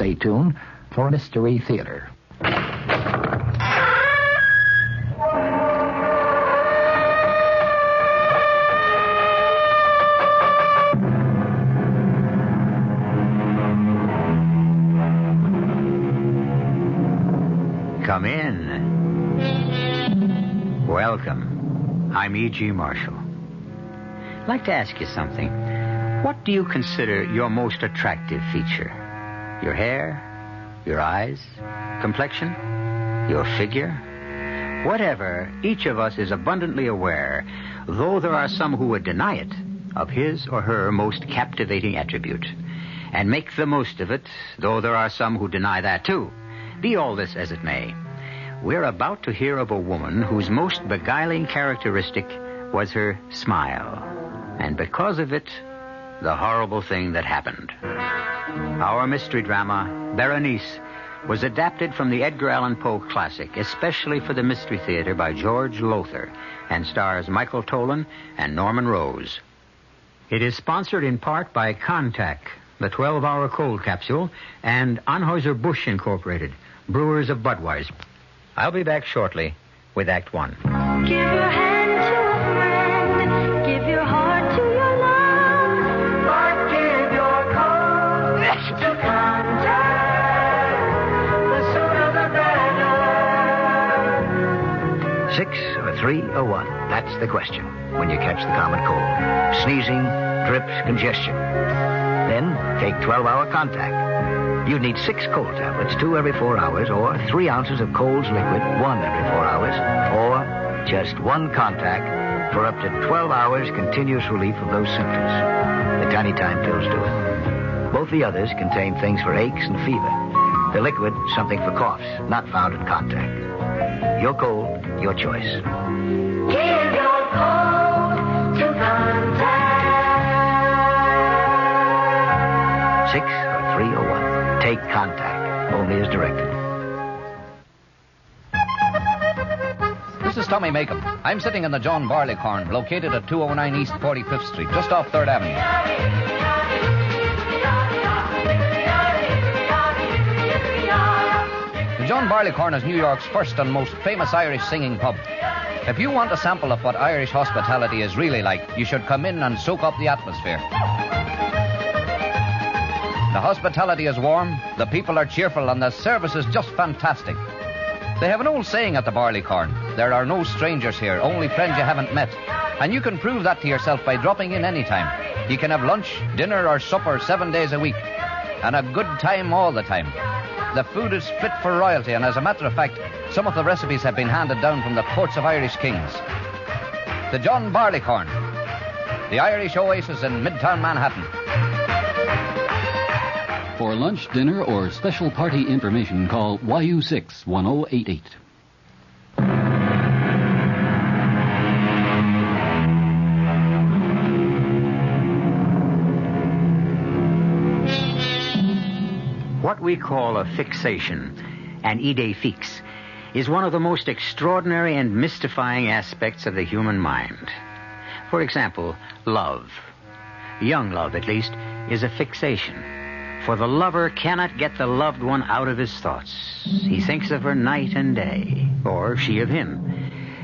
Stay tuned for Mystery Theater. Come in. Welcome. I'm E.G. Marshall. I'd like to ask you something. What do you consider your most attractive feature? Your hair? Your eyes? Complexion? Your figure? Whatever, each of us is abundantly aware, though there are some who would deny it, of his or her most captivating attribute, and make the most of it, though there are some who deny that too. Be all this as it may, we're about to hear of a woman whose most beguiling characteristic was her smile. And because of it, the horrible thing that happened. Our mystery drama, Berenice, was adapted from the Edgar Allan Poe classic, especially for the Mystery Theater by George Lothar, and stars Michael Tolan and Norman Rose. It is sponsored in part by Contact, the 12-hour cold capsule, and Anheuser-Busch Incorporated, brewers of Budweiser. I'll be back shortly with Act One. Give your hand to a friend. Give your heart to your love. But give your code to Contact. The sooner the better. 6 or 3 or 1? That's the question when you catch the common cold. Sneezing, drips, congestion. Then take 12-hour Contact. You need 6 cold tablets, 2 every 4 hours, or 3 ounces of Cold's liquid, 1 every 4 hours, or just 1 Contact for up to 12 hours continuous relief of those symptoms. The tiny time pills do it. Both the others contain things for aches and fever. The liquid, something for coughs, not found in Contact. Your cold, your choice. Give your code to Contact. 6 or 3 or 1. Take Contact, only as directed. This is Tommy Makem. I'm sitting in the John Barleycorn, located at 209 East 45th Street, just off 3rd Avenue. The John Barleycorn is New York's first and most famous Irish singing pub. If you want a sample of what Irish hospitality is really like, you should come in and soak up the atmosphere. The hospitality is warm, the people are cheerful, and the service is just fantastic. They have an old saying at the Barleycorn: there are no strangers here, only friends you haven't met. And you can prove that to yourself by dropping in any time. You can have lunch, dinner, or supper 7 days a week. And a good time all the time. The food is fit for royalty, and as a matter of fact, some of the recipes have been handed down from the courts of Irish kings. The John Barleycorn, the Irish oasis in Midtown Manhattan. For lunch, dinner, or special party information, call YU6-1088. What we call a fixation, an idée fixe, is one of the most extraordinary and mystifying aspects of the human mind. For example, love. Young love, at least, is a fixation. For the lover cannot get the loved one out of his thoughts. He thinks of her night and day, or she of him.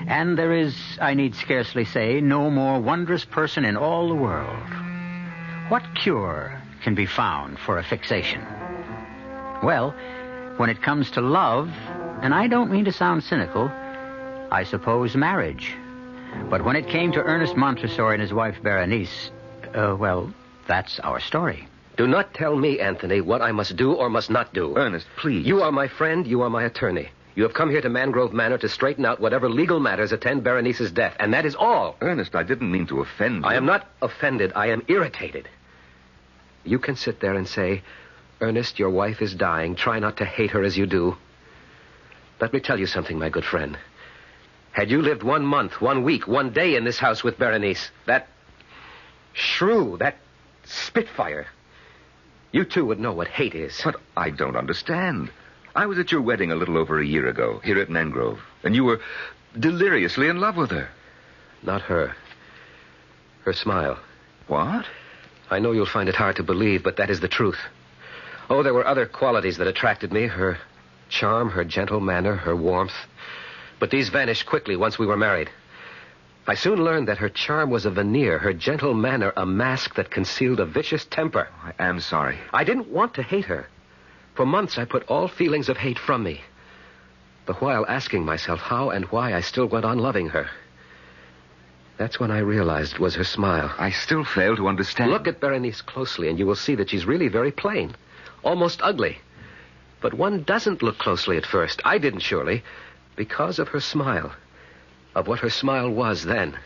And there is, I need scarcely say, no more wondrous person in all the world. What cure can be found for a fixation? Well, when it comes to love, and I don't mean to sound cynical, I suppose marriage. But when it came to Ernest Montresor and his wife Berenice, well, that's our story. Do not tell me, Anthony, what I must do or must not do. Ernest, please. You are my friend. You are my attorney. You have come here to Mangrove Manor to straighten out whatever legal matters attend Berenice's death, and that is all. Ernest, I didn't mean to offend you. I am not offended. I am irritated. You can sit there and say, Ernest, your wife is dying. Try not to hate her as you do. Let me tell you something, my good friend. Had you lived 1 month, 1 week, 1 day in this house with Berenice, that shrew, that spitfire, you too would know what hate is. But I don't understand. I was at your wedding a little over a year ago, here at Mangrove, and you were deliriously in love with her. Not her. Her smile. What? I know you'll find it hard to believe, but that is the truth. Oh, there were other qualities that attracted me. Her charm, her gentle manner, her warmth. But these vanished quickly once we were married. I soon learned that her charm was a veneer, her gentle manner a mask that concealed a vicious temper. I am sorry. I didn't want to hate her. For months, I put all feelings of hate from me, the while asking myself how and why I still went on loving her. That's when I realized it was her smile. I still fail to understand. Look at Berenice closely, and you will see that she's really very plain, almost ugly. But one doesn't look closely at first. I didn't, surely, because of her smile, of what her smile was then.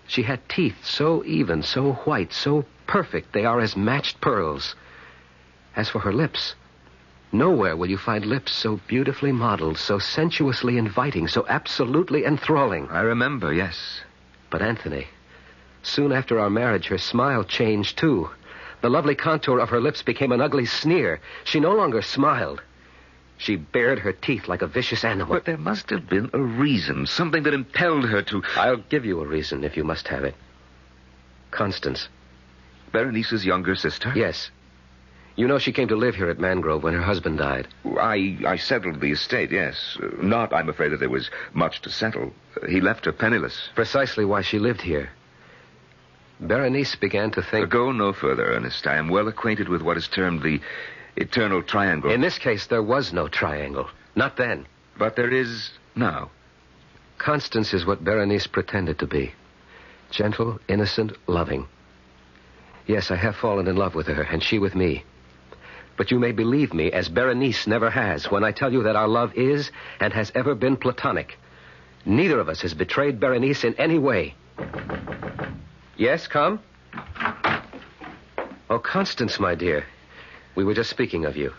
She had teeth so even, so white, so perfect, they are as matched pearls. As for her lips, nowhere will you find lips so beautifully modeled, so sensuously inviting, so absolutely enthralling. I remember, yes. But Anthony, soon after our marriage, her smile changed, too. The lovely contour of her lips became an ugly sneer. She no longer smiled. She bared her teeth like a vicious animal. But there must have been a reason, something that impelled her to... I'll give you a reason if you must have it. Constance. Berenice's younger sister? Yes. You know she came to live here at Mangrove when her husband died. I settled the estate, yes. Not, I'm afraid, that there was much to settle. He left her penniless. Precisely why she lived here. Berenice began to think... Go no further, Ernest. I am well acquainted with what is termed the eternal triangle. In this case, there was no triangle. Not then. But there is now. Constance is what Berenice pretended to be. Gentle, innocent, loving. Yes, I have fallen in love with her, and she with me. But you may believe me, as Berenice never has, when I tell you that our love is and has ever been platonic. Neither of us has betrayed Berenice in any way. Yes, come? Oh, Constance, my dear. We were just speaking of you.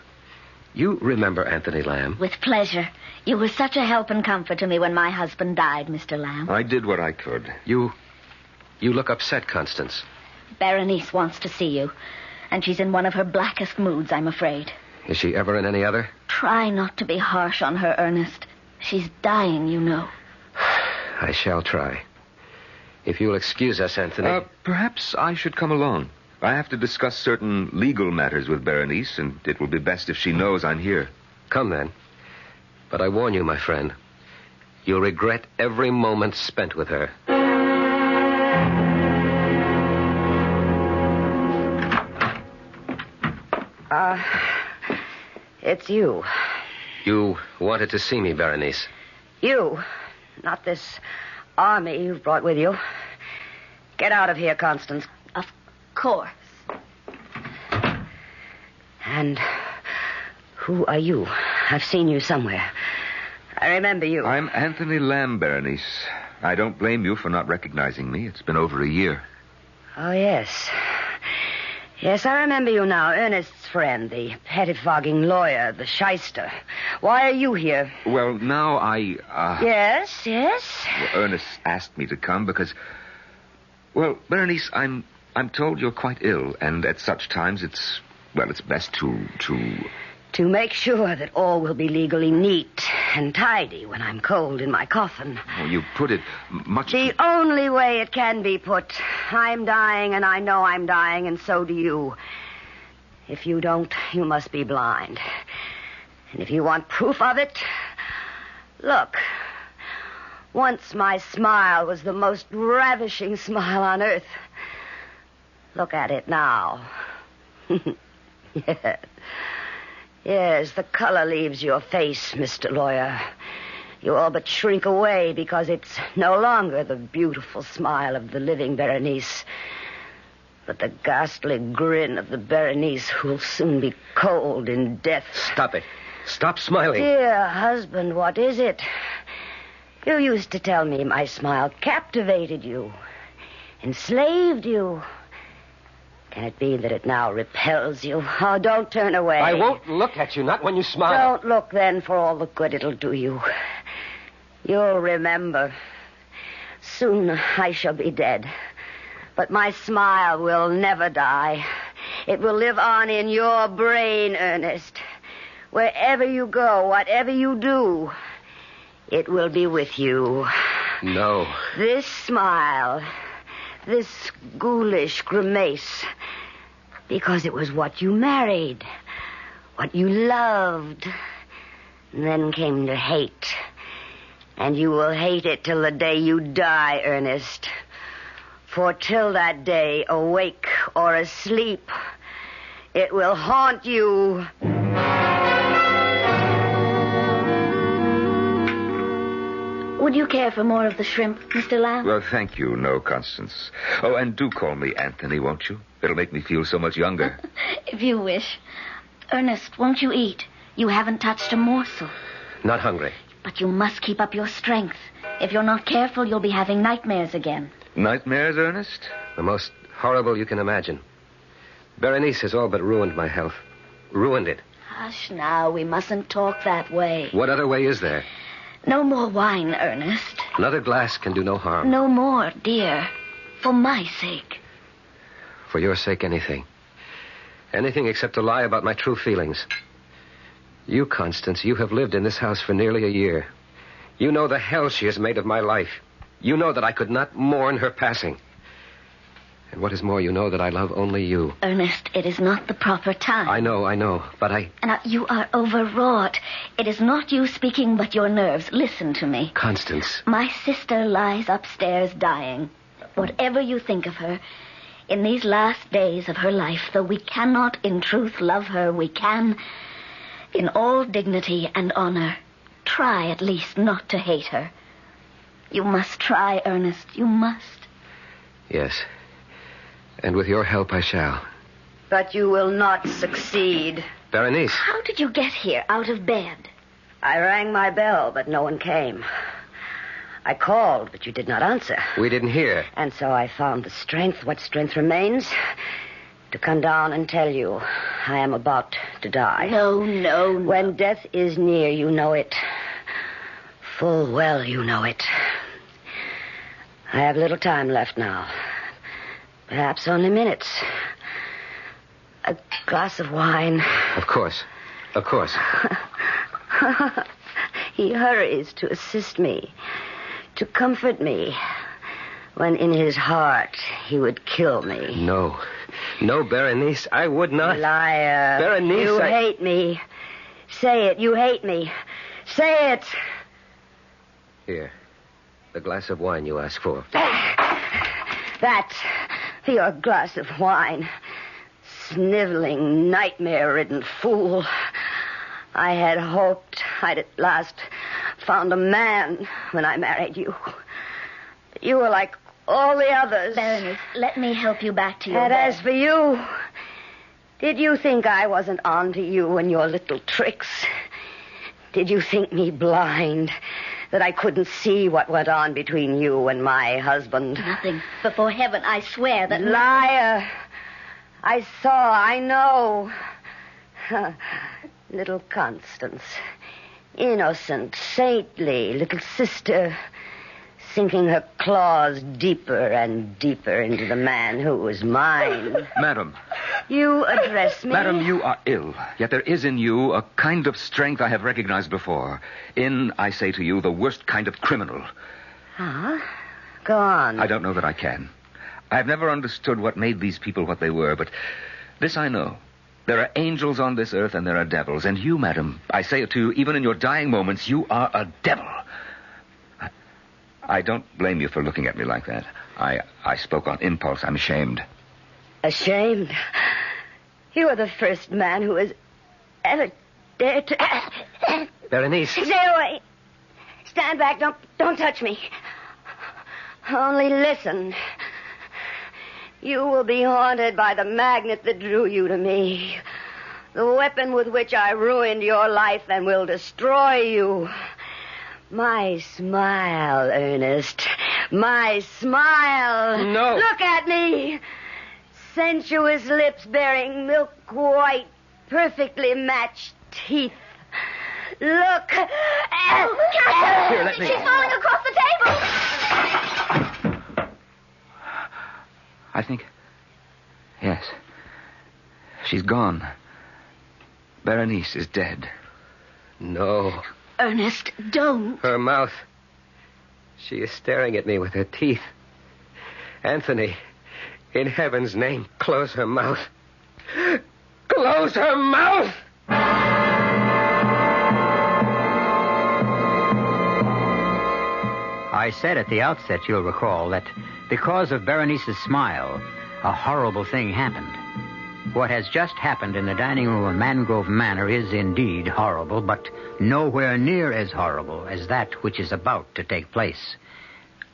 You remember Anthony Lamb? With pleasure. You were such a help and comfort to me when my husband died, Mr. Lamb. I did what I could. You look upset, Constance. Berenice wants to see you, and she's in one of her blackest moods, I'm afraid. Is she ever in any other? Try not to be harsh on her, Ernest. She's dying, you know. I shall try. If you'll excuse us, Anthony. Perhaps I should come along. I have to discuss certain legal matters with Berenice, and it will be best if she knows I'm here. Come, then. But I warn you, my friend, you'll regret every moment spent with her. It's you. You wanted to see me, Berenice. You. Not this army you've brought with you. Get out of here, Constance. Of course. And who are you? I've seen you somewhere. I remember you. I'm Anthony Lamb, Berenice. I don't blame you for not recognizing me. It's been over a year. Oh, yes. Yes, I remember you now. Ernest's friend, the pettifogging lawyer, the shyster. Why are you here? Well, now Yes. Well, Ernest asked me to come because... Well, Berenice, I'm told you're quite ill, and at such times it's best to... To make sure that all will be legally neat and tidy when I'm cold in my coffin. Oh, you put it much... The only way it can be put. I'm dying, and I know I'm dying, and so do you. If you don't, you must be blind. And if you want proof of it, look. Once my smile was the most ravishing smile on earth. Look at it now. Yes. Yes, the color leaves your face, Mr. Lawyer. You all but shrink away because it's no longer the beautiful smile of the living Berenice, but the ghastly grin of the Berenice who'll soon be cold in death. Stop it. Stop smiling. Dear husband, what is it? You used to tell me my smile captivated you, enslaved you. Can it be that it now repels you? Oh, don't turn away. I won't look at you, not when you smile. Don't look then for all the good it'll do you. You'll remember. Soon I shall be dead. But my smile will never die. It will live on in your brain, Ernest. Wherever you go, whatever you do, it will be with you. No. This smile, this ghoulish grimace, because it was what you married. what you loved. And then came to hate. And you will hate it till the day you die, Ernest. For till that day, awake or asleep, it will haunt you. Would you care for more of the shrimp, Mr. Lamb? Well, thank you, no, Constance. Oh, and do call me Anthony, won't you? It'll make me feel so much younger. If you wish. Ernest, won't you eat? You haven't touched a morsel. Not hungry. But you must keep up your strength. If you're not careful, you'll be having nightmares again. Nightmares, Ernest? The most horrible you can imagine. Berenice has all but ruined my health. Ruined it. Hush now, we mustn't talk that way. What other way is there? No more wine, Ernest. Another glass can do no harm. No more, dear. For my sake. For your sake, anything. Anything except to lie about my true feelings. You, Constance, you have lived in this house for nearly a year. You know the hell she has made of my life. You know that I could not mourn her passing. And what is more, you know that I love only you. Ernest, it is not the proper time. I know, but Now, you are overwrought. It is not you speaking, but your nerves. Listen to me. Constance. My sister lies upstairs dying. Whatever you think of her, in these last days of her life, though we cannot in truth love her, we can, in all dignity and honor, try at least not to hate her. You must try, Ernest. You must. Yes. And with your help, I shall. But you will not succeed. Berenice. How did you get here, out of bed? I rang my bell, but no one came. I called, but you did not answer. We didn't hear. And so I found the strength, what strength remains, to come down and tell you I am about to die. No. When death is near, you know it. Full well you know it. I have little time left now. Perhaps only minutes. A glass of wine. Of course. He hurries to assist me, to comfort me, when in his heart he would kill me. No, Berenice, I would not. Liar. Berenice, you hate me. Say it, you hate me. Say it. Here, the glass of wine you asked for. That, your glass of wine. Sniveling, nightmare-ridden fool. I had hoped I'd at last found a man when I married you. But you were like all the others. Berenice, let me help you back to your And bed. as for you, did you think I wasn't on to you and your little tricks? Did you think me blind, that I couldn't see what went on between you and my husband? Nothing. Before heaven, I swear that... Liar! I saw, I know. Little Constance. Innocent, saintly little sister. Sinking her claws deeper and deeper into the man who was mine. Madam. You address me? Madam, you are ill. Yet there is in you a kind of strength I have recognized before. In, I say to you, the worst kind of criminal. Huh? Go on. I don't know that I can. I've never understood what made these people what they were, but this I know. There are angels on this earth and there are devils. And you, madam, I say it to you, even in your dying moments, you are a devil. I don't blame you for looking at me like that. I spoke on impulse. I'm ashamed. Ashamed? You are the first man who has ever dared to... Berenice. Stay away. Stand back. Don't touch me. Only listen. You will be haunted by the magnet that drew you to me. The weapon with which I ruined your life and will destroy you. My smile, Ernest. My smile. No. Look at me. Sensuous lips bearing milk white, perfectly matched teeth. Look. Here, let me... She's falling across the table. I think... Yes. She's gone. Berenice is dead. No. Ernest, don't. Her mouth. She is staring at me with her teeth. Anthony, in heaven's name, close her mouth. Close her mouth! I said at the outset, you'll recall, that because of Berenice's smile, a horrible thing happened. What has just happened in the dining room of Mangrove Manor is indeed horrible, but nowhere near as horrible as that which is about to take place.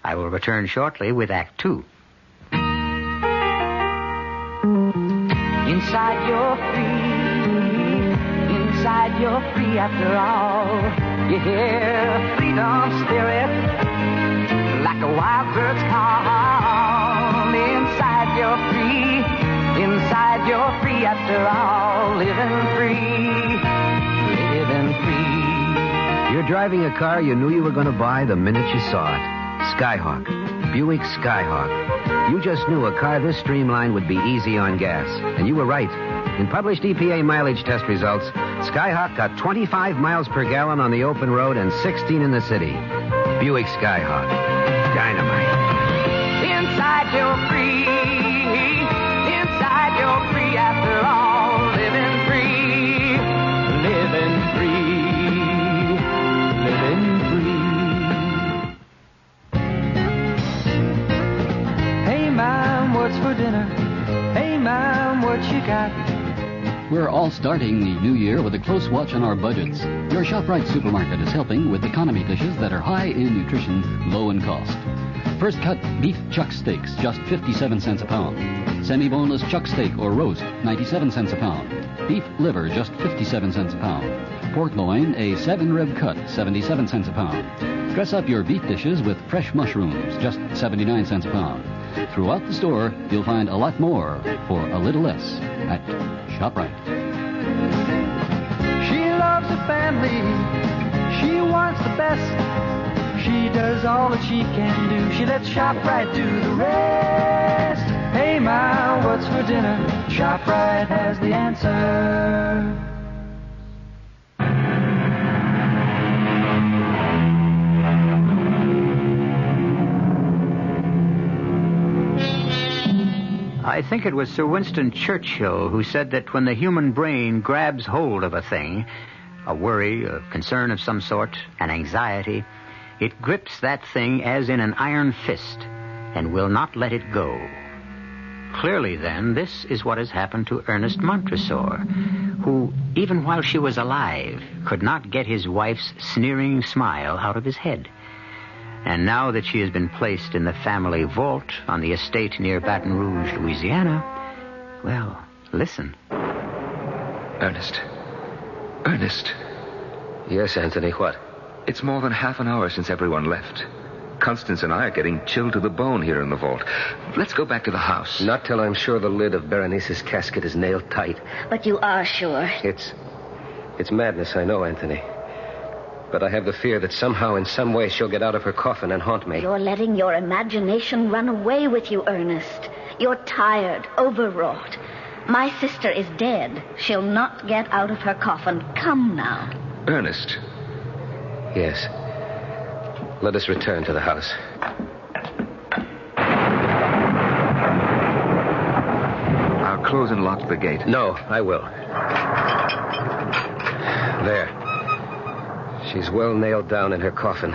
I will return shortly with Act 2. Inside you're free. Inside you're free after all. You hear freedom spirit like a wild bird's call. Inside you're free. Inside you're free after all. Living free. Living free. You're driving a car you knew you were going to buy the minute you saw it. Skyhawk. Buick Skyhawk. You just knew a car this streamlined would be easy on gas. And you were right. In published EPA mileage test results, Skyhawk got 25 miles per gallon on the open road and 16 in the city. Buick Skyhawk. Dynamite. Inside you're free. Inside you're free after all. Living free. Living free. Living free. Hey, Mom, what's for dinner? Hey, Mom, what you got? We're all starting the new year with a close watch on our budgets. Your ShopRite supermarket is helping with economy dishes that are high in nutrition, low in cost. First cut beef chuck steaks, just 57 cents a pound. Semi-boneless chuck steak or roast, 97 cents a pound. Beef liver, just 57 cents a pound. Pork loin, a 7-rib cut, 77 cents a pound. Dress up your beef dishes with fresh mushrooms, just 79 cents a pound. Throughout the store, you'll find a lot more for a little less at ShopRite. She loves her family. She wants the best. She does all that she can do. She lets ShopRite do the rest. Hey, Ma, what's for dinner? ShopRite has the answer. I think it was Sir Winston Churchill who said that when the human brain grabs hold of a thing, a worry, a concern of some sort, an anxiety, it grips that thing as in an iron fist and will not let it go. Clearly, then, this is what has happened to Ernest Montresor, who, even while she was alive, could not get his wife's sneering smile out of his head. And now that she has been placed in the family vault on the estate near Baton Rouge, Louisiana, well, listen. Ernest. Ernest. Yes, Anthony, what? It's more than half an hour since everyone left. Constance and I are getting chilled to the bone here in the vault. Let's go back to the house. Not till I'm sure the lid of Berenice's casket is nailed tight. But you are sure. It's madness, I know, Anthony. But I have the fear that somehow, in some way, she'll get out of her coffin and haunt me. You're letting your imagination run away with you, Ernest. You're tired, overwrought. My sister is dead. She'll not get out of her coffin. Come now. Ernest. Yes. Let us return to the house. I'll close and lock the gate. No, I will. There. She's well nailed down in her coffin.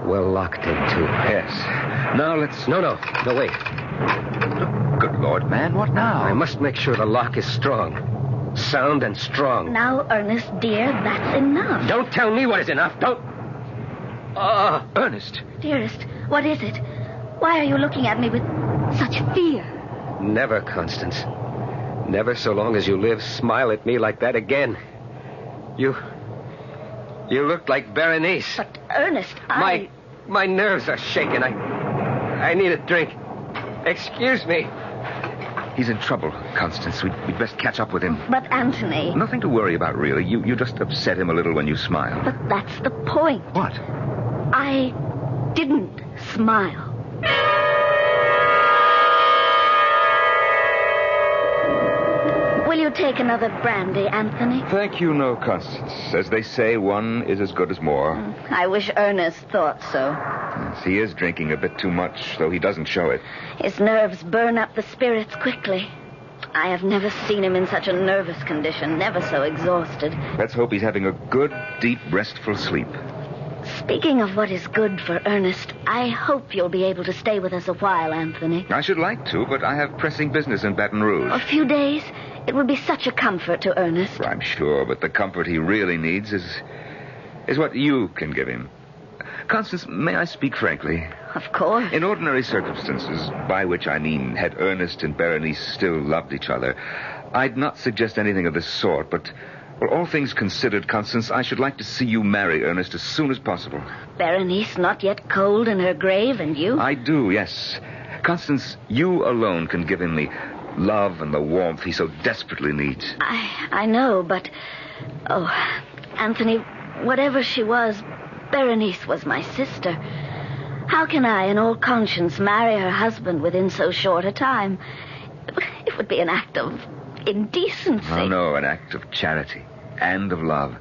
Well locked in, too. Yes. Now let's... No, wait. Good Lord, man, what now? I must make sure the lock is strong. Sound and strong. Now, Ernest, dear, that's enough. Don't tell me what is enough. Don't... Ernest. Dearest, what is it? Why are you looking at me with such fear? Never, Constance. Never so long as you live, smile at me like that again. You look like Berenice. But, Ernest, My nerves are shaking. I need a drink. Excuse me. He's in trouble, Constance. We'd best catch up with him. But, Anthony... Nothing to worry about, really. You just upset him a little when you smile. But that's the point. What? I didn't smile. Will you take another brandy, Anthony? Thank you, no, Constance. As they say, one is as good as more. I wish Ernest thought so. Yes, he is drinking a bit too much, though he doesn't show it. His nerves burn up the spirits quickly. I have never seen him in such a nervous condition, never so exhausted. Let's hope he's having a good, deep, restful sleep. Speaking of what is good for Ernest, I hope you'll be able to stay with us a while, Anthony. I should like to, but I have pressing business in Baton Rouge. A few days? It would be such a comfort to Ernest. I'm sure, but the comfort he really needs is what you can give him. Constance, may I speak frankly? Of course. In ordinary circumstances, by which I mean had Ernest and Berenice still loved each other, I'd not suggest anything of this sort, but, well, all things considered, Constance, I should like to see you marry Ernest as soon as possible. Berenice not yet cold in her grave, and you? I do, yes. Constance, you alone can give him the love and the warmth he so desperately needs. I know, but... Oh, Anthony, whatever she was, Berenice was my sister. How can I, in all conscience, marry her husband within so short a time? It would be an act of indecency. Oh, no, an act of charity and of love.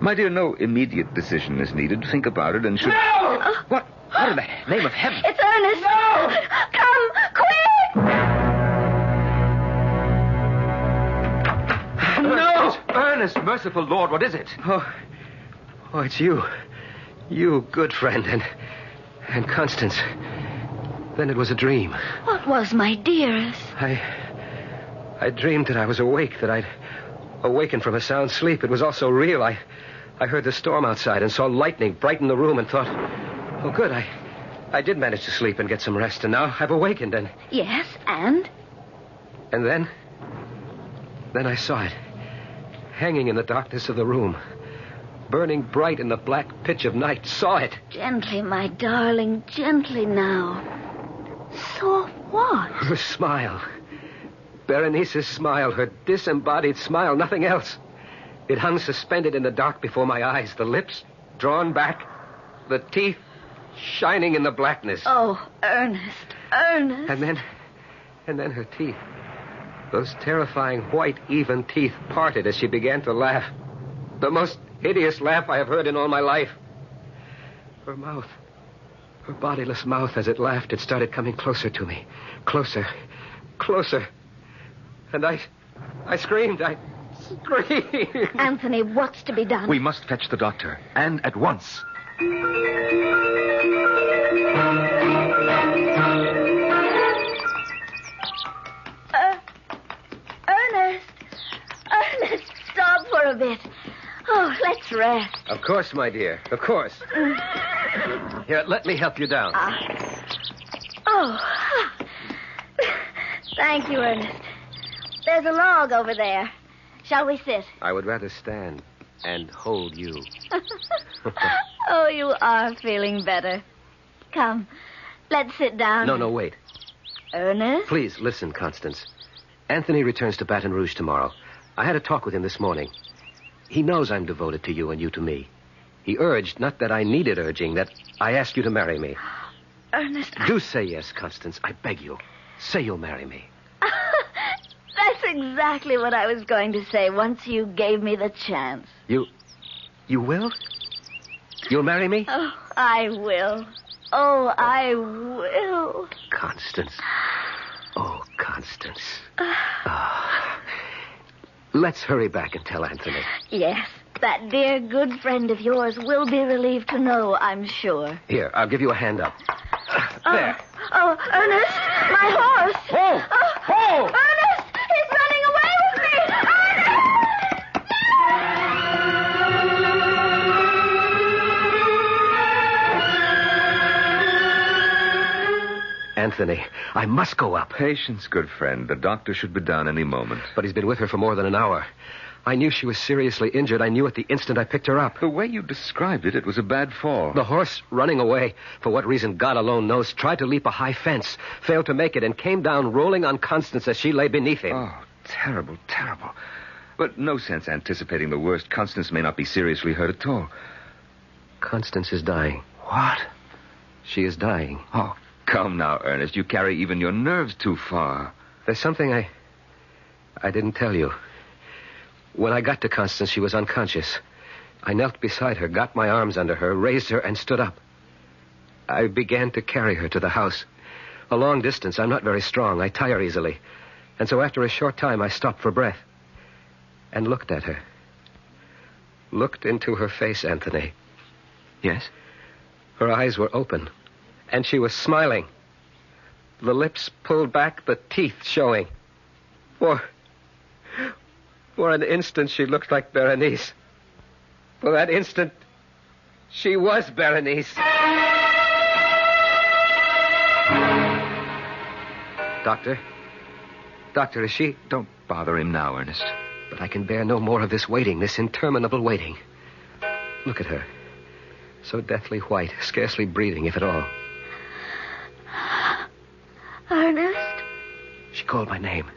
My dear, no immediate decision is needed. Think about it and should... No! What in the name of heaven? It's Ernest! No! Come, quick! No! Ernest, merciful Lord, what is it? Oh, it's you. You, good friend, and Constance. Then it was a dream. What was, my dearest? I dreamed that I was awake, that I'd awakened from a sound sleep. It was all so real. I heard the storm outside and saw lightning brighten the room and thought, oh, good, I did manage to sleep and get some rest, and now I've awakened, and... Yes, and? And then I saw it, hanging in the darkness of the room, burning bright in the black pitch of night. Saw it. Gently, my darling, gently now. Saw what? Her smile. Berenice's smile, her disembodied smile, nothing else. It hung suspended in the dark before my eyes, the lips drawn back, the teeth shining in the blackness. Oh, Ernest. And then her teeth, those terrifying white, even teeth, parted as she began to laugh. The most hideous laugh I have heard in all my life. Her mouth, her bodiless mouth, as it laughed, it started coming closer to me. Closer. And I screamed. Anthony, what's to be done? We must fetch the doctor, and at once. Ernest, stop for a bit. Oh, let's rest. Of course, my dear. Of course. Here, let me help you down. Thank you, Ernest. There's a log over there. Shall we sit? I would rather stand and hold you. Oh, you are feeling better. Come, let's sit down. No, wait. Ernest? Please, listen, Constance. Anthony returns to Baton Rouge tomorrow. I had a talk with him this morning. He knows I'm devoted to you and you to me. He urged, not that I needed urging, that I ask you to marry me. Ernest, Do say yes, Constance. I beg you. Say you'll marry me. That's exactly what I was going to say once you gave me the chance. You will? You'll marry me? Oh, I will. Oh, I will. Constance. Oh, Constance. Let's hurry back and tell Anthony. Yes, that dear good friend of yours will be relieved to know, I'm sure. Here, I'll give you a hand up. There. Oh, Ernest, my horse. Oh! Ernest, he's running away with me. Anthony, I must go up. Patience, good friend. The doctor should be down any moment. But he's been with her for more than an hour. I knew she was seriously injured. I knew it the instant I picked her up. The way you described it, it was a bad fall. The horse, running away, for what reason God alone knows, tried to leap a high fence, failed to make it, and came down rolling on Constance as she lay beneath him. Oh, terrible, terrible. But no sense anticipating the worst. Constance may not be seriously hurt at all. Constance is dying. What? She is dying. Oh, come now, Ernest. You carry even your nerves too far. There's something I didn't tell you. When I got to Constance, she was unconscious. I knelt beside her, got my arms under her, raised her, and stood up. I began to carry her to the house. A long distance. I'm not very strong. I tire easily. And so after a short time, I stopped for breath and looked at her. Looked into her face, Anthony. Yes? Her eyes were open, and she was smiling. The lips pulled back, the teeth showing. For an instant, she looked like Berenice. For that instant, she was Berenice. Doctor, is she... Don't bother him now, Ernest. But I can bear no more of this waiting, this interminable waiting. Look at her. So deathly white, scarcely breathing, if at all. Ernest? She called my name.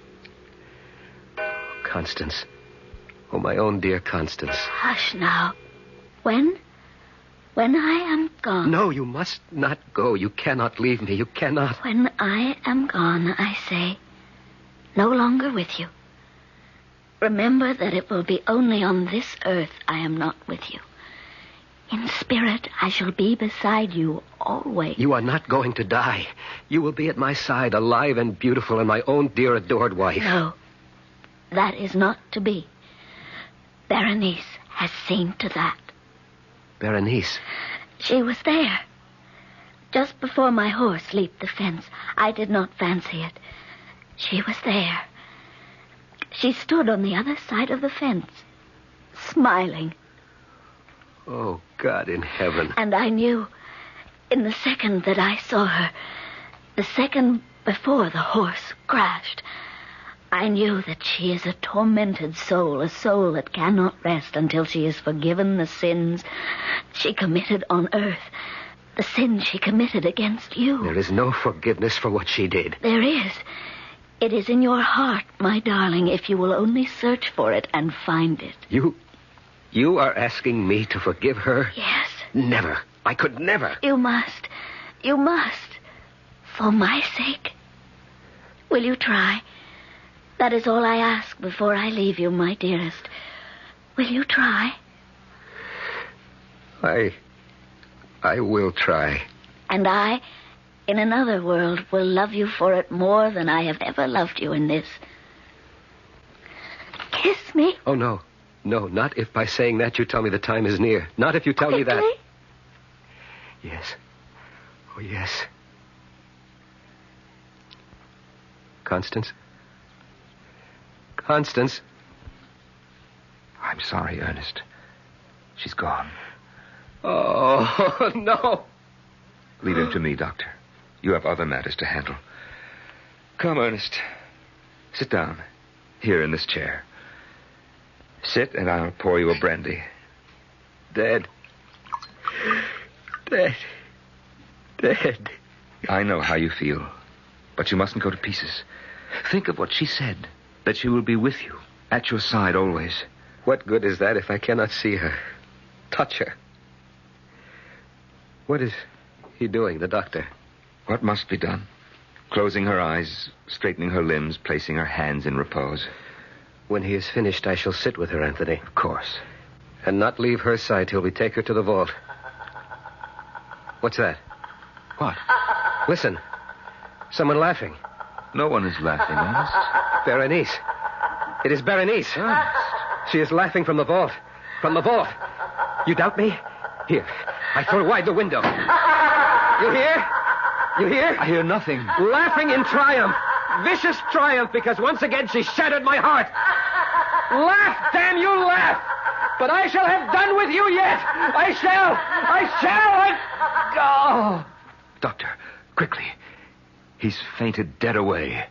Constance. Oh, my own dear Constance. Hush now. When I am gone... No, you must not go. You cannot leave me. You cannot. When I am gone, I say, no longer with you. Remember that it will be only on this earth I am not with you. In spirit, I shall be beside you always. You are not going to die. You will be at my side, alive and beautiful, and my own dear adored wife. No, that is not to be. Berenice has seen to that. Berenice? She was there. Just before my horse leaped the fence, I did not fancy it. She was there. She stood on the other side of the fence, smiling. Oh, God in heaven. And I knew, in the second that I saw her, the second before the horse crashed, I knew that she is a tormented soul, a soul that cannot rest until she has forgiven the sins she committed on earth, the sins she committed against you. There is no forgiveness for what she did. There is. It is in your heart, my darling, if you will only search for it and find it. You are asking me to forgive her? Yes. Never. I could never. You must. You must. For my sake. Will you try? That is all I ask before I leave you, my dearest. Will you try? I will try. And I, in another world, will love you for it more than I have ever loved you in this. Kiss me. Oh, no. No, not if by saying that you tell me the time is near. Not if you tell me that. Yes. Oh, yes. Constance? Constance? I'm sorry, Ernest. She's gone. Oh, no. Leave him to me, Doctor. You have other matters to handle. Come, Ernest. Sit down. Here in this chair. Sit, and I'll pour you a brandy. Dead. I know how you feel, but you mustn't go to pieces. Think of what she said, that she will be with you, at your side always. What good is that if I cannot see her, touch her? What is he doing, the doctor? What must be done? Closing her eyes, straightening her limbs, placing her hands in repose. When he is finished, I shall sit with her, Anthony. Of course. And not leave her side till we take her to the vault. What's that? What? Listen. Someone laughing. No one is laughing, Ernest. Berenice. It is Berenice. Ernest. She is laughing from the vault. From the vault. You doubt me? Here. I throw wide the window. You hear? You hear? I hear nothing. Laughing in triumph. Vicious triumph, because once again she shattered my heart. Laugh, damn you, laugh. But I shall have done with you yet. I shall. Oh. Doctor, quickly. He's fainted dead away.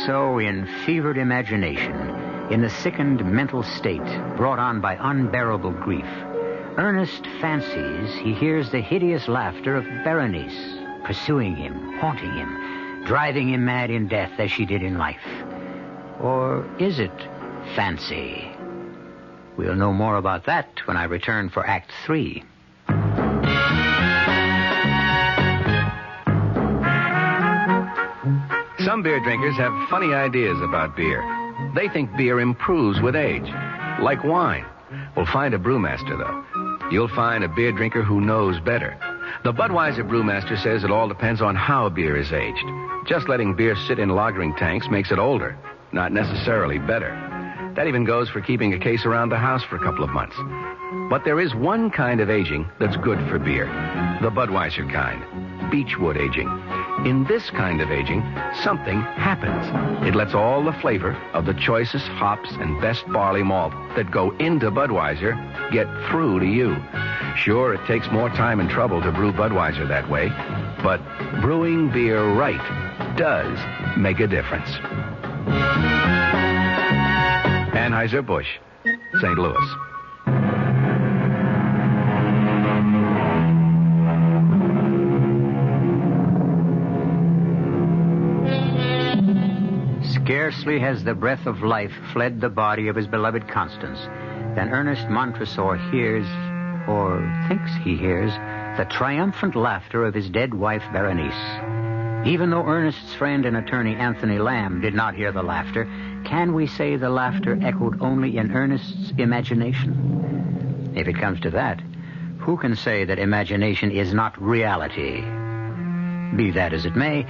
So, in fevered imagination, in the sickened mental state brought on by unbearable grief, Ernest fancies he hears the hideous laughter of Berenice, pursuing him, haunting him, driving him mad in death as she did in life. Or is it fancy? We'll know more about that when I return for Act 3. Some beer drinkers have funny ideas about beer. They think beer improves with age, like wine. We'll find a brewmaster, though. you'll find a beer drinker who knows better. The Budweiser brewmaster says it all depends on how beer is aged. Just letting beer sit in lagering tanks makes it older, not necessarily better. That even goes for keeping a case around the house for a couple of months. But there is one kind of aging that's good for beer. The Budweiser kind. Beechwood aging. In this kind of aging, something happens. It lets all the flavor of the choicest hops and best barley malt that go into Budweiser get through to you. Sure, it takes more time and trouble to brew Budweiser that way, but brewing beer right does make a difference. Anheuser-Busch, St. Louis. Scarcely has the breath of life fled the body of his beloved Constance than Ernest Montresor hears, or thinks he hears, the triumphant laughter of his dead wife, Berenice. Even though Ernest's friend and attorney Anthony Lamb did not hear the laughter, can we say the laughter echoed only in Ernest's imagination? If it comes to that, who can say that imagination is not reality? Be that as it may,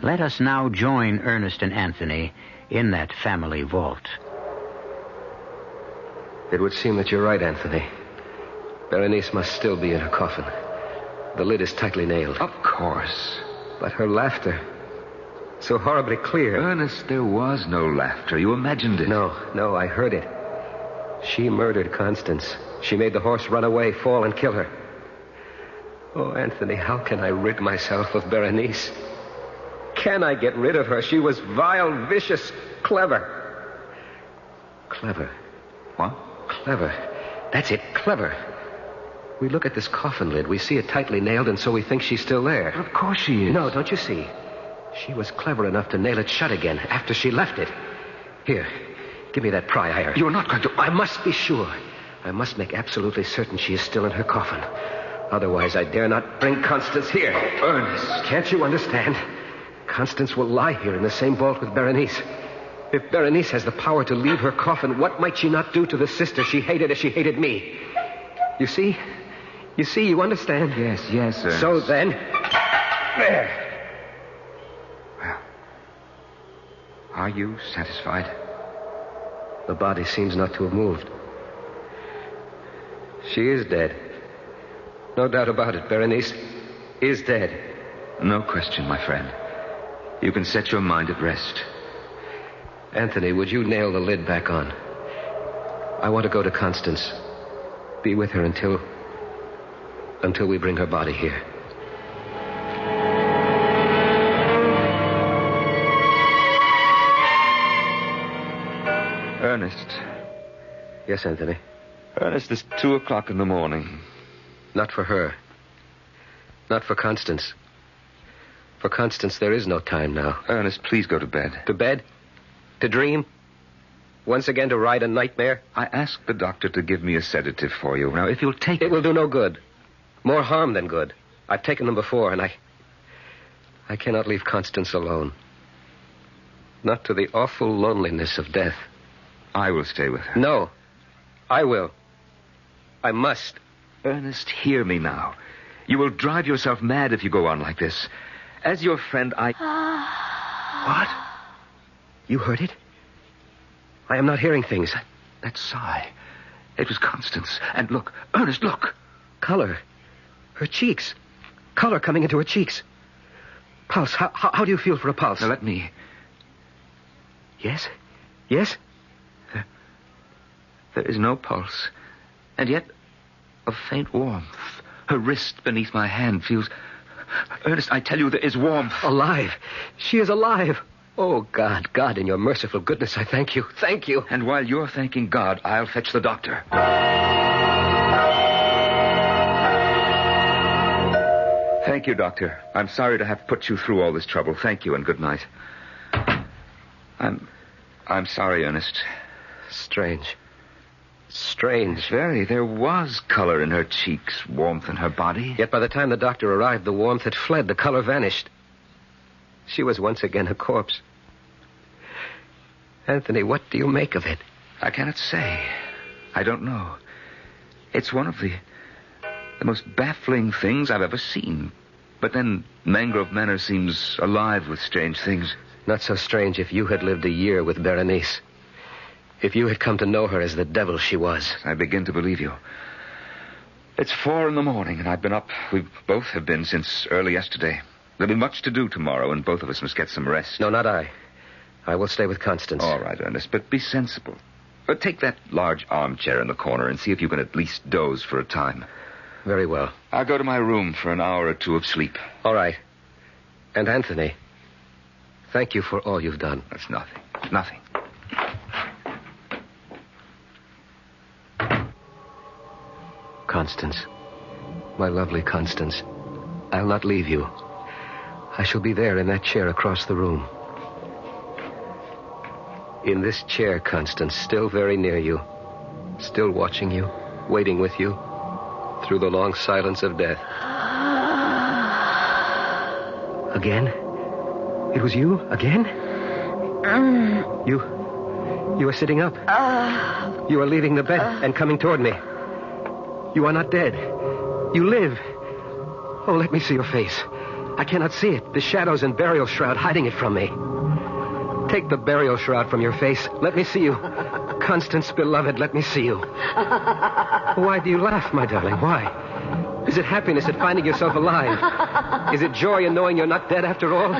let us now join Ernest and Anthony in that family vault. It would seem that you're right, Anthony. Berenice must still be in her coffin. The lid is tightly nailed. Of course. But her laughter, so horribly clear. Ernest, there was no laughter. You imagined it. No, I heard it. She murdered Constance. She made the horse run away, fall, and kill her. Oh, Anthony, how can I rid myself of Berenice? Can I get rid of her? She was vile, vicious, clever. Clever. What? Clever. That's it, clever. We look at this coffin lid. We see it tightly nailed, and so we think she's still there. Of course she is. No, don't you see? She was clever enough to nail it shut again after she left it. Here, give me that pry iron. You're not going to... I must be sure. I must make absolutely certain she is still in her coffin. Otherwise, I dare not bring Constance here. Ernest. Can't you understand? Constance will lie here in the same vault with Berenice. If Berenice has the power to leave her coffin, what might she not do to the sister she hated as she hated me? You see? You understand? Yes, Ernest. So then... There. Well, are you satisfied? The body seems not to have moved. She is dead. No doubt about it. Berenice is dead. No question, my friend. You can set your mind at rest. Anthony, would you nail the lid back on? I want to go to Constance. Be with her until we bring her body here. Ernest. Yes, Anthony. Ernest, it's 2:00 in the morning. Not for her. Not for Constance. For Constance, there is no time now. Ernest, please go to bed. To bed? To dream? Once again to ride a nightmare? I asked the doctor to give me a sedative for you. Now, if you'll take it... It will do no good. More harm than good. I've taken them before, and I cannot leave Constance alone. Not to the awful loneliness of death. I will stay with her. No. I will. I must. Ernest, hear me now. You will drive yourself mad if you go on like this. As your friend, I... What? You heard it? I am not hearing things. That sigh. It was Constance. And look, Ernest, look. Color. Her cheeks. Color coming into her cheeks. Pulse. How do you feel for a pulse? Now, let me... Yes? Yes? There is no pulse. And yet, a faint warmth. Her wrist beneath my hand feels... Ernest, I tell you, there is warmth. Alive. She is alive. Oh, God, in your merciful goodness, I thank you. Thank you. And while you're thanking God, I'll fetch the doctor. Thank you, Doctor. I'm sorry to have put you through all this trouble. Thank you and good night. I'm sorry, Ernest. Strange. Very. There was color in her cheeks, warmth in her body. Yet by the time the doctor arrived, the warmth had fled. The color vanished. She was once again a corpse. Anthony, what do you make of it? I cannot say. I don't know. It's one of the The most baffling things I've ever seen. But then Mangrove Manor seems alive with strange things. Not so strange if you had lived a year with Berenice. If you had come to know her as the devil she was. I begin to believe you. It's 4 a.m, and I've been up. We both have been since early yesterday. There'll be much to do tomorrow, and both of us must get some rest. No, not I. I will stay with Constance. All right, Ernest, but be sensible. Take that large armchair in the corner and see if you can at least doze for a time. Very well. I'll go to my room for an hour or two of sleep. All right. And Anthony, thank you for all you've done. That's nothing. Nothing. Constance. My lovely Constance. I'll not leave you. I shall be there in that chair across the room. In this chair, Constance, still very near you. Still watching you, waiting with you, through the long silence of death. Again? It was you? Again? You are sitting up. You are leaving the bed and coming toward me. You are not dead. You live. Oh, let me see your face. I cannot see it. The shadows and burial shroud hiding it from me. Take the burial shroud from your face. Let me see you. Constance, beloved, let me see you. Why do you laugh, my darling? Why? Is it happiness at finding yourself alive? Is it joy in knowing you're not dead after all?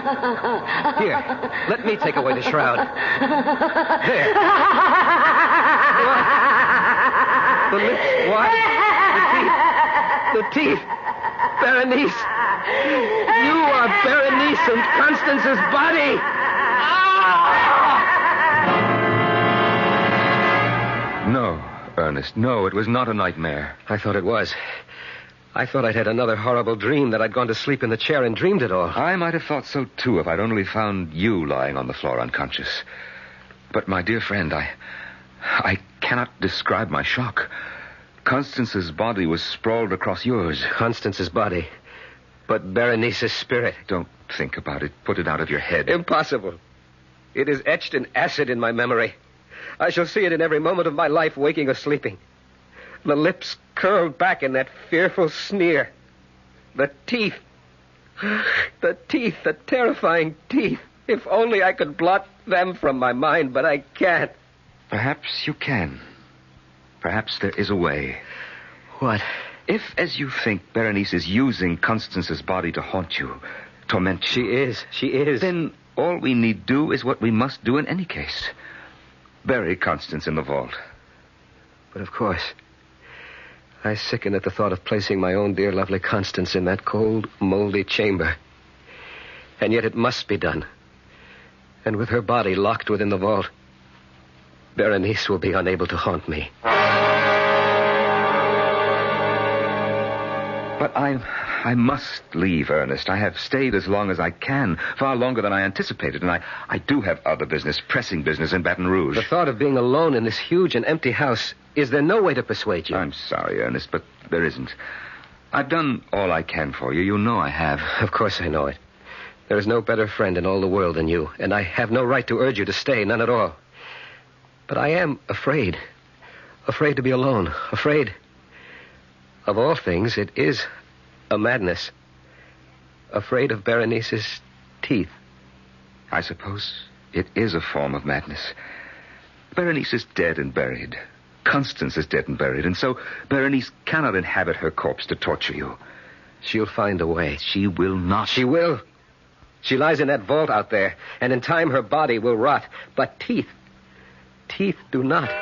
Here, let me take away the shroud. There. What? The lips, why? The teeth. Berenice. You are Berenice in Constance's body. No, Ernest, no, it was not a nightmare. I thought it was. I thought I'd had another horrible dream, that I'd gone to sleep in the chair and dreamed it all. I might have thought so, too, if I'd only found you lying on the floor unconscious. But, my dear friend, I cannot describe my shock. Constance's body was sprawled across yours. Constance's body. But Berenice's spirit. Don't think about it. Put it out of your head. Impossible. It is etched in acid in my memory. I shall see it in every moment of my life, waking or sleeping. The lips curled back in that fearful sneer. The teeth. The teeth, the terrifying teeth. If only I could blot them from my mind, but I can't. Perhaps you can. Perhaps there is a way. What? If, as you think, Berenice is using Constance's body to haunt you, torment you... She is. Then all we need do is what we must do in any case. Bury Constance in the vault. But of course, I sicken at the thought of placing my own dear, lovely Constance in that cold, moldy chamber. And yet it must be done. And with her body locked within the vault, Berenice will be unable to haunt me. But I must leave, Ernest. I have stayed as long as I can, far longer than I anticipated, and I do have other business, pressing business in Baton Rouge. The thought of being alone in this huge and empty house, is there no way to persuade you? I'm sorry, Ernest, but there isn't. I've done all I can for you. You know I have. Of course I know it. There is no better friend in all the world than you, and I have no right to urge you to stay, none at all. But I am afraid. Afraid to be alone. Afraid... Of all things, it is a madness. Afraid of Berenice's teeth. I suppose it is a form of madness. Berenice is dead and buried. Constance is dead and buried, and so Berenice cannot inhabit her corpse to torture you. She'll find a way. She will not. She will. She lies in that vault out there, and in time her body will rot. But teeth do not.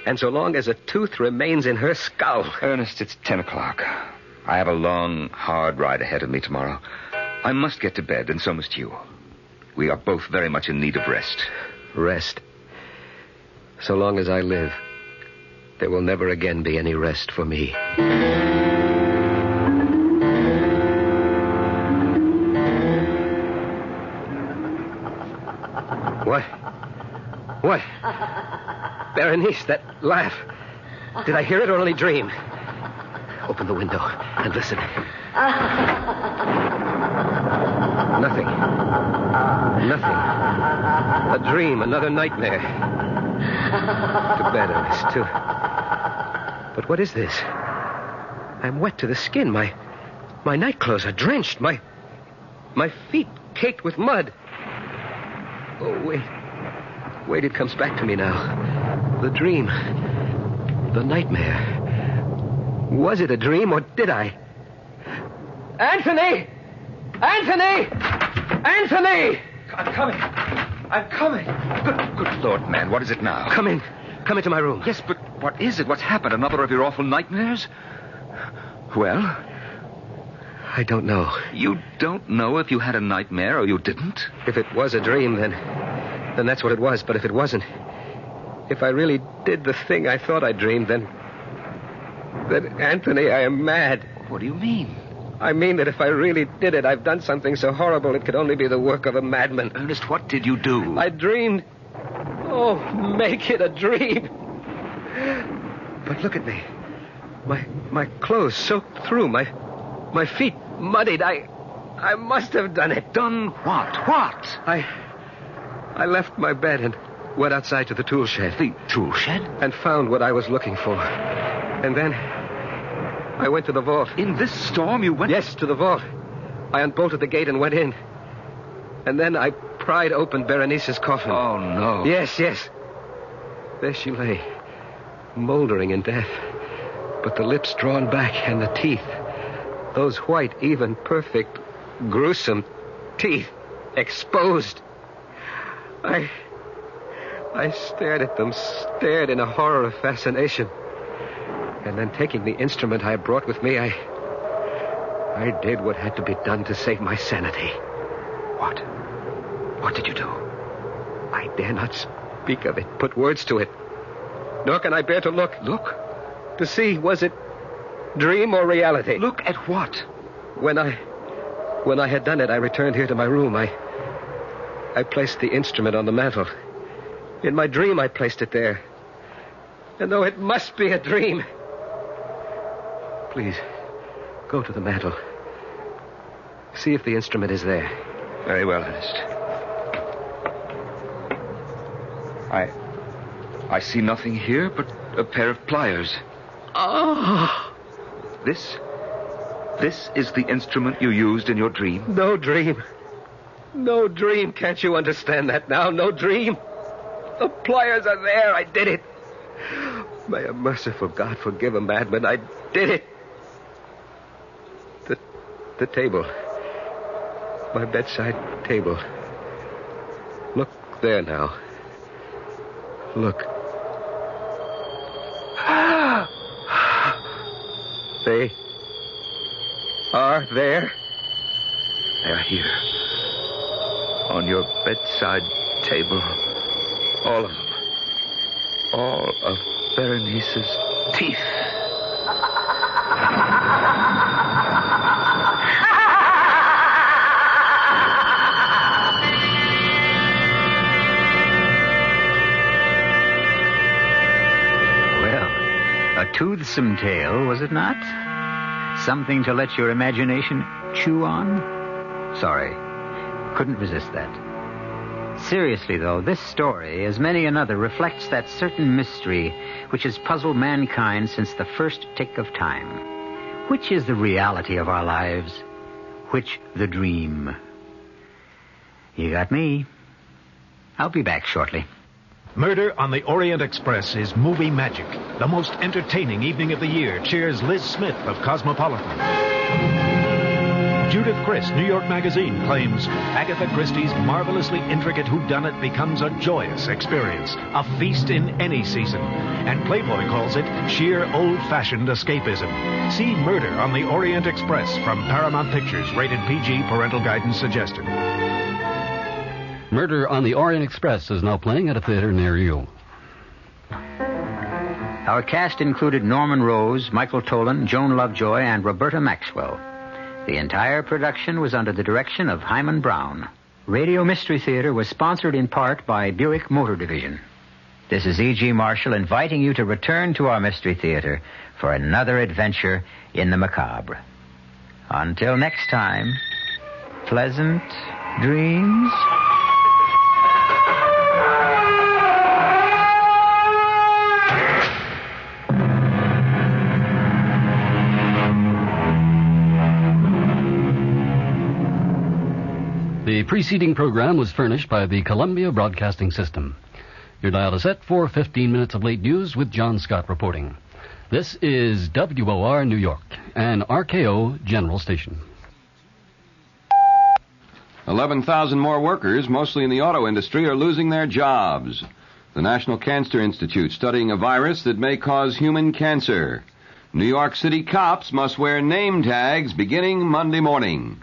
And so long as a tooth remains in her skull... Ernest, it's 10 o'clock. I have a long, hard ride ahead of me tomorrow. I must get to bed, and so must you. We are both very much in need of rest. Rest. So long as I live, there will never again be any rest for me. What? Berenice, that laugh. Did I hear it or only dream? Open the window and listen. Nothing. A dream, another nightmare. To bed, Ernest, too. But what is this? I'm wet to the skin. My nightclothes are drenched. My feet caked with mud. Oh, wait. Wait, it comes back to me now. The dream. The nightmare. Was it a dream, or did I? Anthony! Anthony! Anthony! I'm coming. Good Lord, man, what is it now? Come in. Come into my room. Yes, but what is it? What's happened? Another of your awful nightmares? Well? I don't know. You don't know if you had a nightmare or you didn't? If it was a dream, then that's what it was. But if it wasn't, if I really did the thing I thought I dreamed, then Anthony, I am mad. What do you mean? I mean that if I really did it, I've done something so horrible it could only be the work of a madman. Ernest, what did you do? I dreamed. Oh, make it a dream. But look at me. My clothes soaked through. My feet muddied. I must have done it. Done what? What? I left my bed and went outside to the tool shed. The tool shed? And found what I was looking for. And then I went to the vault. In this storm you went? Yes, to the vault. I unbolted the gate and went in. And then I pried open Berenice's coffin. Oh, no. Yes. There she lay, moldering in death. But the lips drawn back and the teeth, those white, even, perfect, gruesome teeth, exposed. I stared at them, stared in a horror of fascination. And then taking the instrument I had brought with me, I did what had to be done to save my sanity. What? What did you do? I dare not speak of it, put words to it. Nor can I bear to look. Look? To see, was it dream or reality? Look at what? When I had done it, I returned here to my room. I placed the instrument on the mantel. In my dream, I placed it there. And though it must be a dream... Please, go to the mantel. See if the instrument is there. Very well, Ernest. I see nothing here but a pair of pliers. Oh! This is the instrument you used in your dream? No dream. No dream. Can't you understand that now? No dream. The pliers are there. I did it. May a merciful God forgive a madman. I did it. The table. My bedside table. Look there now. Look. They are there. They're here. On your bedside table. All of them. All of Berenice's teeth. A toothsome tale, was it not? Something to let your imagination chew on? Sorry, couldn't resist that. Seriously, though, this story, as many another, reflects that certain mystery which has puzzled mankind since the first tick of time. Which is the reality of our lives? Which the dream? You got me. I'll be back shortly. Murder on the Orient Express is movie magic. The most entertaining evening of the year, cheers Liz Smith of Cosmopolitan. Judith Chris, New York Magazine, claims Agatha Christie's marvelously intricate whodunit becomes a joyous experience, a feast in any season. And Playboy calls it sheer old-fashioned escapism. See Murder on the Orient Express from Paramount Pictures, rated PG, parental guidance suggested. Murder on the Orient Express is now playing at a theater near you. Our cast included Norman Rose, Michael Tolan, Joan Lovejoy, and Roberta Maxwell. The entire production was under the direction of Hyman Brown. Radio Mystery Theater was sponsored in part by Buick Motor Division. This is E.G. Marshall inviting you to return to our Mystery Theater for another adventure in the macabre. Until next time, pleasant dreams. The preceding program was furnished by the Columbia Broadcasting System. Your dial is set for 15 minutes of late news with John Scott reporting. This is WOR New York, an RKO General Station. 11,000 more workers, mostly in the auto industry, are losing their jobs. The National Cancer Institute studying a virus that may cause human cancer. New York City cops must wear name tags beginning Monday morning.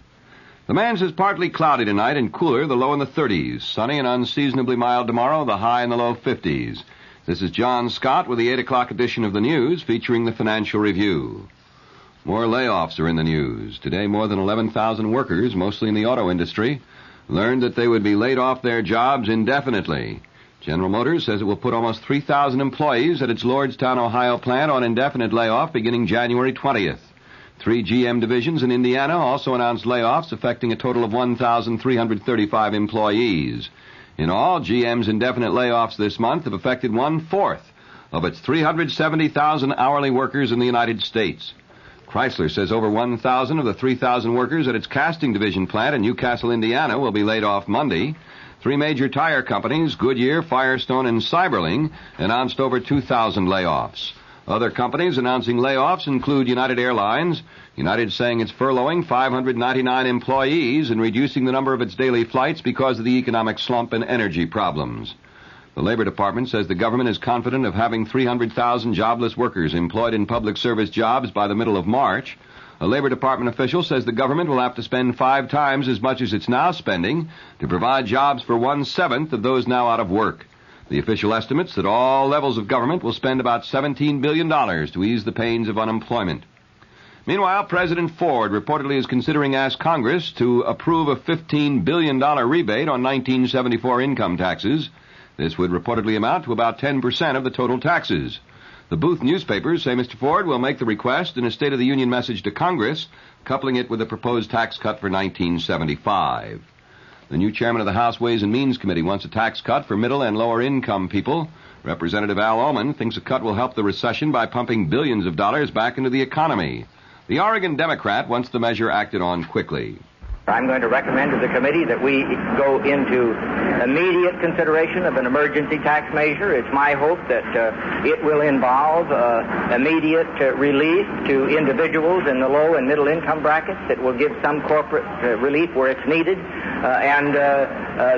The Man's is partly cloudy tonight and cooler, the low in the 30s. Sunny and unseasonably mild tomorrow, the high in the low 50s. This is John Scott with the 8 o'clock edition of the news featuring the Financial Review. More layoffs are in the news. Today, more than 11,000 workers, mostly in the auto industry, learned that they would be laid off their jobs indefinitely. General Motors says it will put almost 3,000 employees at its Lordstown, Ohio plant on indefinite layoff beginning January 20th. 3 GM divisions in Indiana also announced layoffs affecting a total of 1,335 employees. In all, GM's indefinite layoffs this month have affected 1/4 of its 370,000 hourly workers in the United States. Chrysler says over 1,000 of the 3,000 workers at its casting division plant in Newcastle, Indiana, will be laid off Monday. 3 major tire companies, Goodyear, Firestone, and Cyberling, announced over 2,000 layoffs. Other companies announcing layoffs include United Airlines. United saying it's furloughing 599 employees and reducing the number of its daily flights because of the economic slump and energy problems. The Labor Department says the government is confident of having 300,000 jobless workers employed in public service jobs by the middle of March. A Labor Department official says the government will have to spend 5 times as much as it's now spending to provide jobs for 1/7 of those now out of work. The official estimates that all levels of government will spend about $17 billion to ease the pains of unemployment. Meanwhile, President Ford reportedly is considering asking Congress to approve a $15 billion rebate on 1974 income taxes. This would reportedly amount to about 10% of the total taxes. The Booth newspapers say Mr. Ford will make the request in a State of the Union message to Congress, coupling it with a proposed tax cut for 1975. The new chairman of the House Ways and Means Committee wants a tax cut for middle and lower income people. Representative Al Ullman thinks a cut will help the recession by pumping billions of dollars back into the economy. The Oregon Democrat wants the measure acted on quickly. I'm going to recommend to the committee that we go into immediate consideration of an emergency tax measure. It's my hope that it will involve immediate relief to individuals in the low and middle income brackets. It will give some corporate relief where it's needed and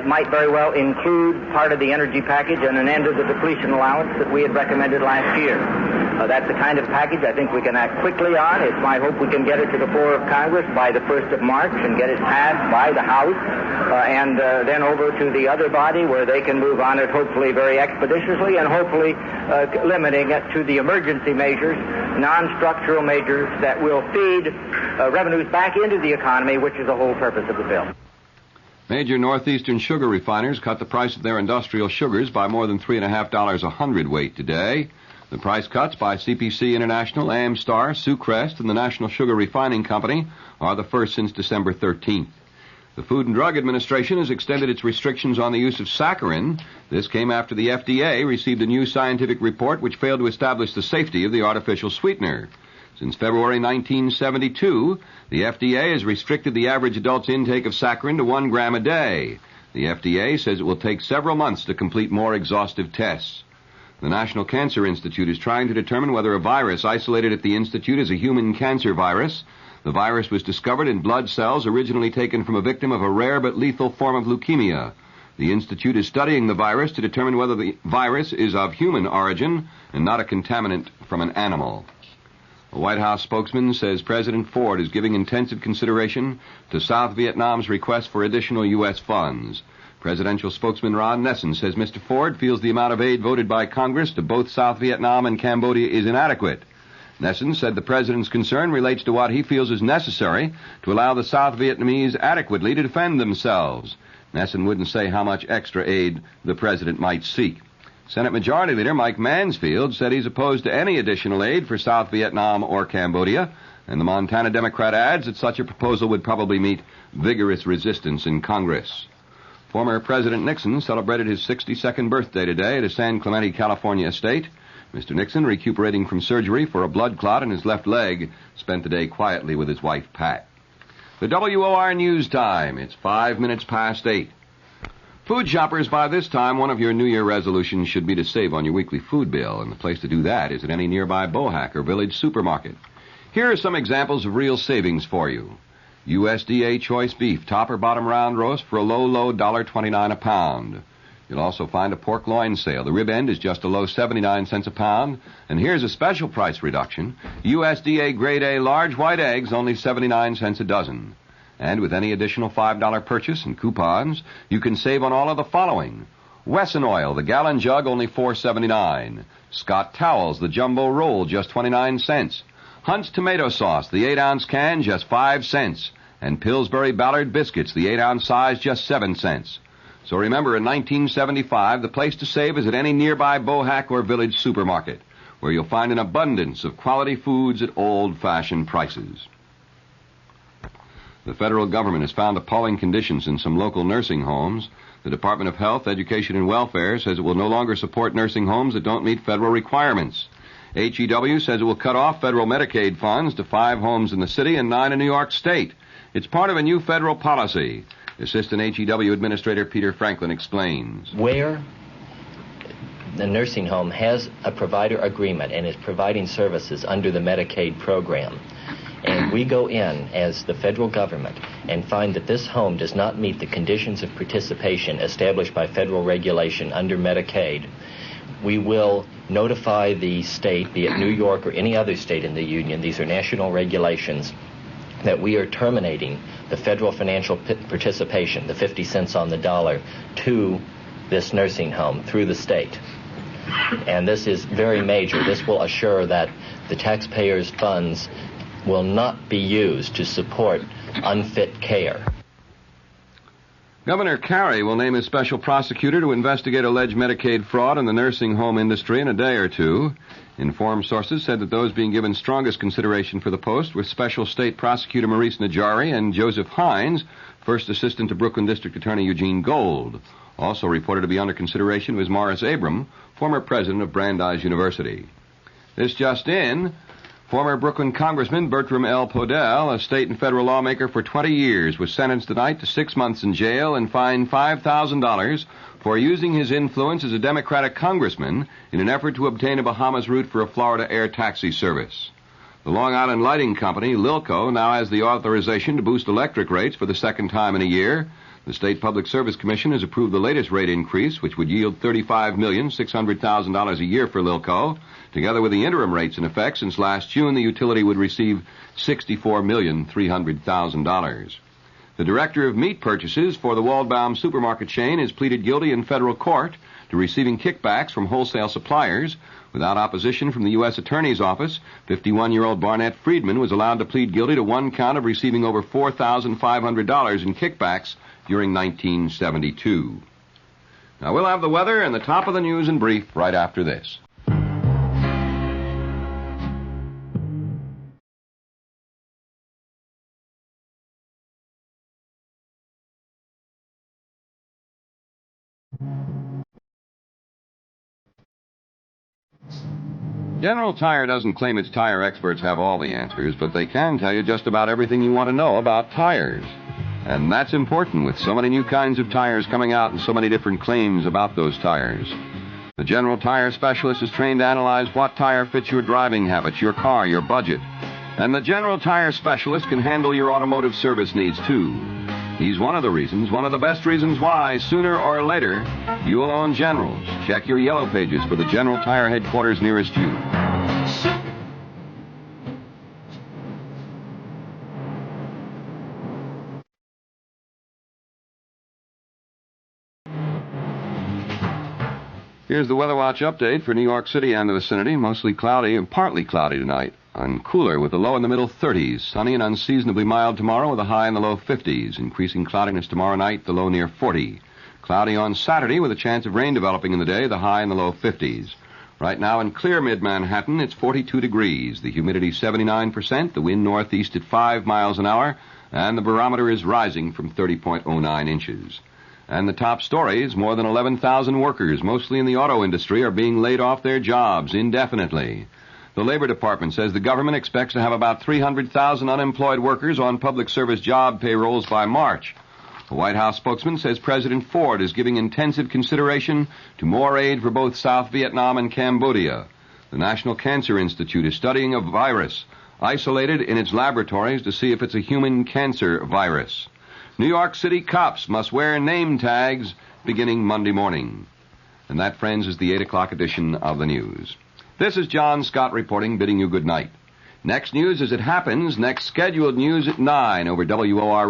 might very well include part of the energy package and an end of the depletion allowance that we had recommended last year. That's the kind of package I think we can act quickly on. It's my hope we can get it to the floor of Congress by the 1st of March and get it passed by the House and then over to the other body where they can move on it hopefully very expeditiously and hopefully limiting it to the emergency measures, non-structural measures that will feed revenues back into the economy, which is the whole purpose of the bill. Major northeastern sugar refiners cut the price of their industrial sugars by more than $3.50 a hundredweight today. The price cuts by CPC International, Amstar, Sucrest, and the National Sugar Refining Company are the first since December 13th. The Food and Drug Administration has extended its restrictions on the use of saccharin. This came after the FDA received a new scientific report which failed to establish the safety of the artificial sweetener. Since February 1972, the FDA has restricted the average adult's intake of saccharin to 1 gram a day. The FDA says it will take several months to complete more exhaustive tests. The National Cancer Institute is trying to determine whether a virus isolated at the institute is a human cancer virus. The virus was discovered in blood cells originally taken from a victim of a rare but lethal form of leukemia. The institute is studying the virus to determine whether the virus is of human origin and not a contaminant from an animal. A White House spokesman says President Ford is giving intensive consideration to South Vietnam's request for additional U.S. funds. Presidential spokesman Ron Nessen says Mr. Ford feels the amount of aid voted by Congress to both South Vietnam and Cambodia is inadequate. Nessen said the president's concern relates to what he feels is necessary to allow the South Vietnamese adequately to defend themselves. Nessen wouldn't say how much extra aid the president might seek. Senate Majority Leader Mike Mansfield said he's opposed to any additional aid for South Vietnam or Cambodia, and the Montana Democrat adds that such a proposal would probably meet vigorous resistance in Congress. Former President Nixon celebrated his 62nd birthday today at his San Clemente, California estate. Mr. Nixon, recuperating from surgery for a blood clot in his left leg, spent the day quietly with his wife, Pat. The WOR News Time. It's 5 minutes past 8. Food shoppers, by this time, one of your New Year resolutions should be to save on your weekly food bill, and the place to do that is at any nearby Bohack or village supermarket. Here are some examples of real savings for you. USDA choice beef, top or bottom round roast for a low $1.29 a pound. You'll also find a pork loin sale. The rib end is just a low 79 cents a pound. And here's a special price reduction. USDA grade A large white eggs, only 79 cents a dozen. And with any additional $5 purchase and coupons, you can save on all of the following. Wesson oil, the gallon jug, only $4.79. Scott towels, the jumbo roll, just 29 cents. Hunt's tomato sauce, the 8-ounce can, just 5 cents. And Pillsbury Ballard biscuits, the 8-ounce size, just 7 cents. So remember, in 1975, the place to save is at any nearby Bohack or village supermarket, where you'll find an abundance of quality foods at old-fashioned prices. The federal government has found appalling conditions in some local nursing homes. The Department of Health, Education, and Welfare says it will no longer support nursing homes that don't meet federal requirements. HEW says it will cut off federal Medicaid funds to 5 homes in the city and 9 in New York State. It's part of a new federal policy. Assistant HEW Administrator Peter Franklin explains. Where the nursing home has a provider agreement and is providing services under the Medicaid program, and we go in as the federal government and find that this home does not meet the conditions of participation established by federal regulation under Medicaid, we will notify the state, be it New York or any other state in the union, these are national regulations, that we are terminating the federal financial participation, the 50 cents on the dollar, to this nursing home through the state. And this is very major. This will assure that the taxpayers' funds will not be used to support unfit care. Governor Carey will name a special prosecutor to investigate alleged Medicaid fraud in the nursing home industry in a day or two. Informed sources said that those being given strongest consideration for the post were Special State Prosecutor Maurice Najari and Joseph Hines, First Assistant to Brooklyn District Attorney Eugene Gold. Also reported to be under consideration was Morris Abram, former president of Brandeis University. This just in, former Brooklyn Congressman Bertram L. Podell, a state and federal lawmaker for 20 years, was sentenced tonight to 6 months in jail and fined $5,000 for using his influence as a Democratic congressman in an effort to obtain a Bahamas route for a Florida air taxi service. The Long Island Lighting Company, Lilco, now has the authorization to boost electric rates for the second time in a year. The State Public Service Commission has approved the latest rate increase, which would yield $35,600,000 a year for Lilco. Together with the interim rates in effect since last June, the utility would receive $64,300,000. The director of meat purchases for the Waldbaum supermarket chain has pleaded guilty in federal court to receiving kickbacks from wholesale suppliers. Without opposition from the U.S. Attorney's Office, 51-year-old Barnett Friedman was allowed to plead guilty to one count of receiving over $4,500 in kickbacks during 1972. Now, we'll have the weather and the top of the news in brief right after this. General Tire doesn't claim its tire experts have all the answers, but they can tell you just about everything you want to know about tires. And that's important with so many new kinds of tires coming out and so many different claims about those tires. The General Tire specialist is trained to analyze what tire fits your driving habits, your car, your budget. And the General Tire specialist can handle your automotive service needs, too. He's one of the best reasons why, sooner or later, you'll own Generals. Check your yellow pages for the General Tire headquarters nearest you. Here's the Weather Watch update for New York City and the vicinity. Mostly cloudy and partly cloudy tonight. And cooler with a low in the middle 30s. Sunny and unseasonably mild tomorrow with a high in the low 50s. Increasing cloudiness tomorrow night, the low near 40. Cloudy on Saturday with a chance of rain developing in the day, the high in the low 50s. Right now in clear mid-Manhattan, it's 42 degrees. The humidity 79%, the wind northeast at 5 miles an hour, and the barometer is rising from 30.09 inches. And the top stories, more than 11,000 workers, mostly in the auto industry, are being laid off their jobs indefinitely. The Labor Department says the government expects to have about 300,000 unemployed workers on public service job payrolls by March. A White House spokesman says President Ford is giving intensive consideration to more aid for both South Vietnam and Cambodia. The National Cancer Institute is studying a virus isolated in its laboratories to see if it's a human cancer virus. New York City cops must wear name tags beginning Monday morning. And that, friends, is the 8 o'clock edition of the news. This is John Scott reporting, bidding you good night. Next news as it happens, next scheduled news at 9 over WOR